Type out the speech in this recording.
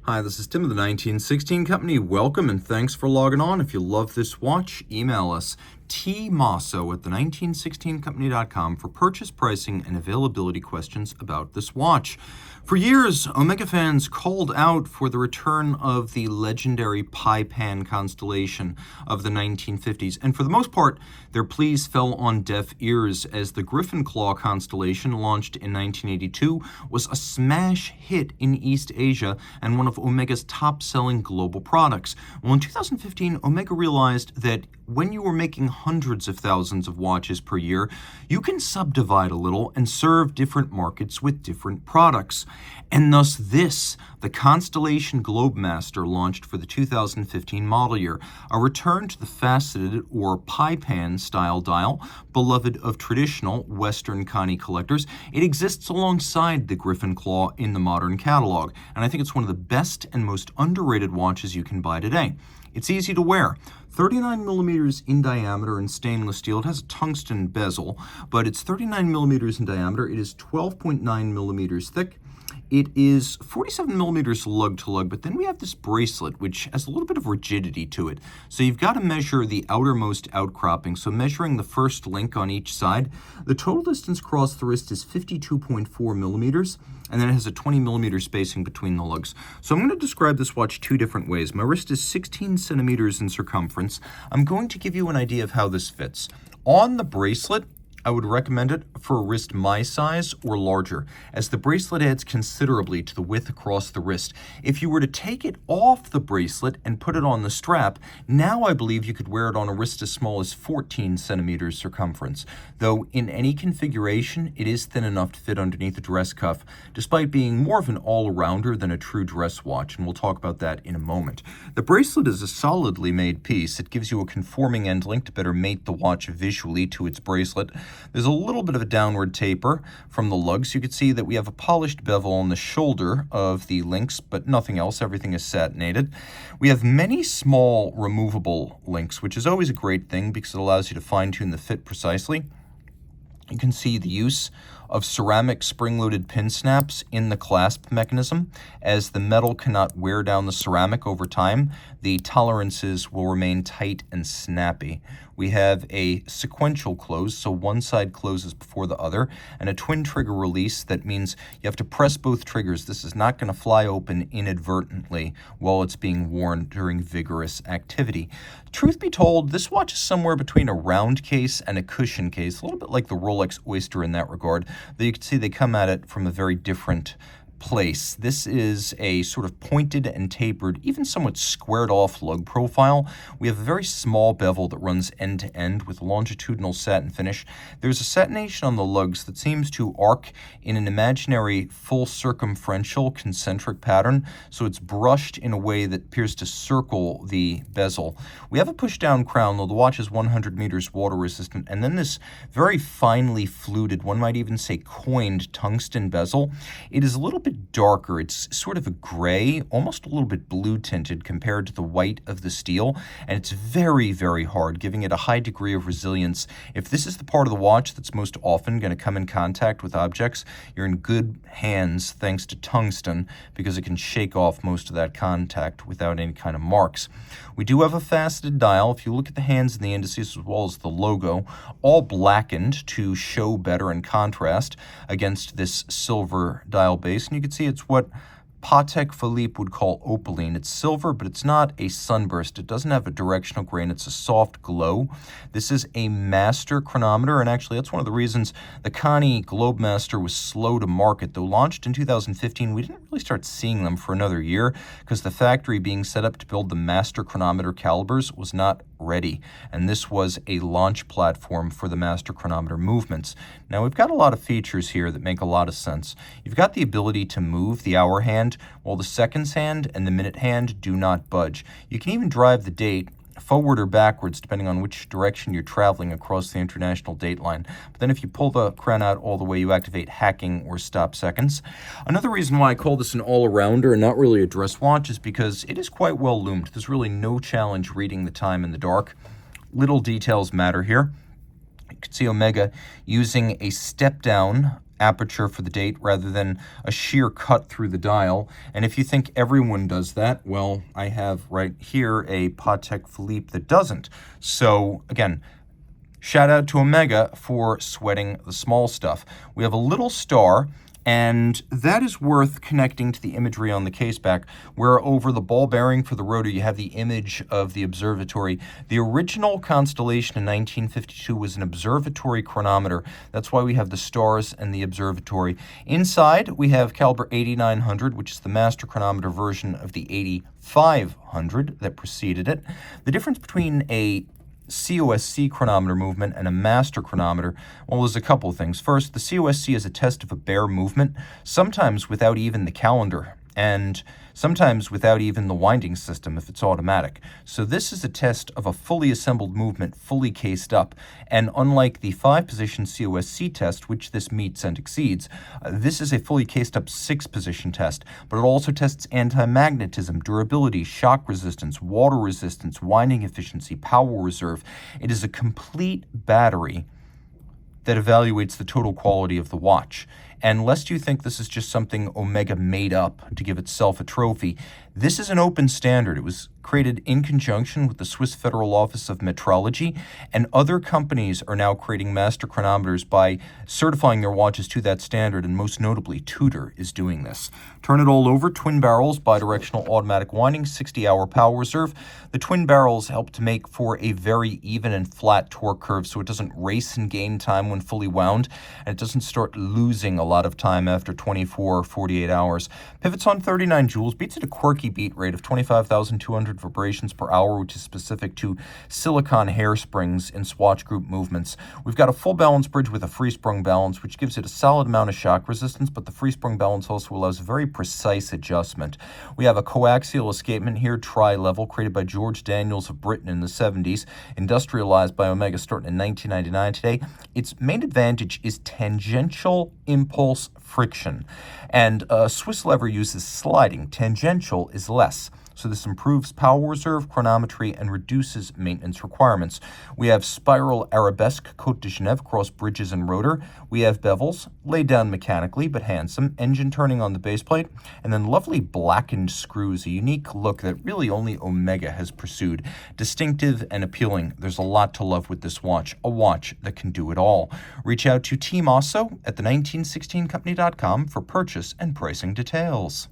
Hi, this is Tim of the 1916 Company. Welcome and thanks for logging on. If you love this watch, email us Team Mosso at the1916company.com for purchase, pricing, and availability questions about this watch. For years, Omega fans called out for the return of the legendary pie pan constellation of the 1950s, and for the most part, their pleas fell on deaf ears as the Griffin Claw constellation, launched in 1982, was a smash hit in East Asia and one of Omega's top-selling global products. Well, in 2015, Omega realized that when you were making hundreds of thousands of watches per year, you can subdivide a little and serve different markets with different products. And thus the Constellation Globemaster, launched for the 2015 model year, a return to the faceted or pie pan style dial, beloved of traditional Western Connie collectors. It exists alongside the Griffin Claw in the modern catalog, and I think it's one of the best and most underrated watches you can buy today. It's easy to wear. 39 millimeters in diameter in stainless steel. It has a tungsten bezel, but it's 39 millimeters in diameter. It is 12.9 millimeters thick. It is 47 millimeters lug-to-lug, but then we have this bracelet, which has a little bit of rigidity to it. So you've got to measure the outermost outcropping. So measuring the first link on each side, the total distance across the wrist is 52.4 millimeters, and then it has a 20 millimeter spacing between the lugs. So I'm going to describe this watch two different ways. My wrist is 16 centimeters in circumference. I'm going to give you an idea of how this fits. On the bracelet, I would recommend it for a wrist my size or larger, as the bracelet adds considerably to the width across the wrist. If you were to take it off the bracelet and put it on the strap, now I believe you could wear it on a wrist as small as 14 centimeters circumference, though in any configuration, it is thin enough to fit underneath a dress cuff, despite being more of an all-arounder than a true dress watch, and we'll talk about that in a moment. The bracelet is a solidly made piece. It gives you a conforming end link to better mate the watch visually to its bracelet. There's a little bit of a downward taper from the lugs. You can see that we have a polished bevel on the shoulder of the links, but nothing else. Everything is satinated. We have many small removable links, which is always a great thing because it allows you to fine-tune the fit precisely. You can see the use of ceramic spring-loaded pin snaps in the clasp mechanism. As the metal cannot wear down the ceramic over time, the tolerances will remain tight and snappy. We have a sequential close, so one side closes before the other, and a twin trigger release. That means you have to press both triggers. This is not going to fly open inadvertently while it's being worn during vigorous activity. Truth be told, this watch is somewhere between a round case and a cushion case, a little bit like the Rolex Oyster in that regard, though you can see they come at it from a very different place. This is a sort of pointed and tapered, even somewhat squared off lug profile. We have a very small bevel that runs end to end with longitudinal satin finish. There's a satination on the lugs that seems to arc in an imaginary full circumferential concentric pattern, so it's brushed in a way that appears to circle the bezel. We have a push down crown, though the watch is 100 meters water resistant, and then this very finely fluted, one might even say coined tungsten bezel. It is a little bit darker. It's sort of a gray, almost a little bit blue tinted compared to the white of the steel, and it's very, very hard, giving it a high degree of resilience. If this is the part of the watch that's most often going to come in contact with objects, you're in good hands thanks to tungsten, because it can shake off most of that contact without any kind of marks. We do have a faceted dial. If you look at the hands and the indices as well as the logo, all blackened to show better in contrast against this silver dial base. And you can see it's what Patek Philippe would call opaline. It's silver, but it's not a sunburst. It doesn't have a directional grain. It's a soft glow. This is a master chronometer, and actually that's one of the reasons the Connie Globemaster was slow to market. Though launched in 2015, we didn't really start seeing them for another year because the factory being set up to build the master chronometer calibers was not ready, and this was a launch platform for the master chronometer movements. Now we've got a lot of features here that make a lot of sense. You've got the ability to move the hour hand while the seconds hand and the minute hand do not budge. You can even drive the date forward or backwards depending on which direction you're traveling across the international date line. But then if you pull the crown out all the way, you activate hacking or stop seconds. Another reason why I call this an all-arounder and not really a dress watch is because it is quite well loomed. There's really no challenge reading the time in the dark. Little details matter here. You can see Omega using a step-down aperture for the date rather than a sheer cut through the dial. And if you think everyone does that, well, I have right here a Patek Philippe that doesn't. So again, shout out to Omega for sweating the small stuff. We have a little star, and that is worth connecting to the imagery on the case back, where over the ball bearing for the rotor, you have the image of the observatory. The original Constellation in 1952 was an observatory chronometer. That's why we have the stars and the observatory. Inside, we have caliber 8900, which is the master chronometer version of the 8500 that preceded it. The difference between a COSC chronometer movement and a master chronometer, well, there's a couple of things. First, the COSC is a test of a bare movement, sometimes without even the calendar, and sometimes without even the winding system if it's automatic. So this is a test of a fully assembled movement, fully cased up. And unlike the 5-position COSC test, which this meets and exceeds, this is a fully cased up 6-position test. But it also tests anti-magnetism, durability, shock resistance, water resistance, winding efficiency, power reserve. It is a complete battery that evaluates the total quality of the watch. And lest you think this is just something Omega made up to give itself a trophy, this is an open standard. It was created in conjunction with the Swiss Federal Office of Metrology, and other companies are now creating master chronometers by certifying their watches to that standard, and most notably, Tudor is doing this. Turn it all over, twin barrels, bidirectional automatic winding, 60-hour power reserve. The twin barrels help to make for a very even and flat torque curve, so it doesn't race and gain time when fully wound, and it doesn't start losing a lot of time after 24 or 48 hours. Pivots on 39 joules, beats at a quirky beat rate of 25,200 vibrations per hour, which is specific to silicon hairsprings in swatch group movements. We've got a full balance bridge with a free sprung balance, which gives it a solid amount of shock resistance, but the free sprung balance also allows very precise adjustment. We have a coaxial escapement here, tri-level, created by George Daniels of Britain in the 70s, industrialized by Omega starting in 1999 today. Its main advantage is tangential impulse friction, and a Swiss lever uses sliding. Tangential is less. So this improves power reserve, chronometry, and reduces maintenance requirements. We have spiral arabesque Côte de Genève across bridges and rotor. We have bevels, laid down mechanically but handsome, engine turning on the base plate, and then lovely blackened screws, a unique look that really only Omega has pursued. Distinctive and appealing. There's a lot to love with this watch, a watch that can do it all. Reach out to Team Mosso at the 1916company.com for purchase and pricing details.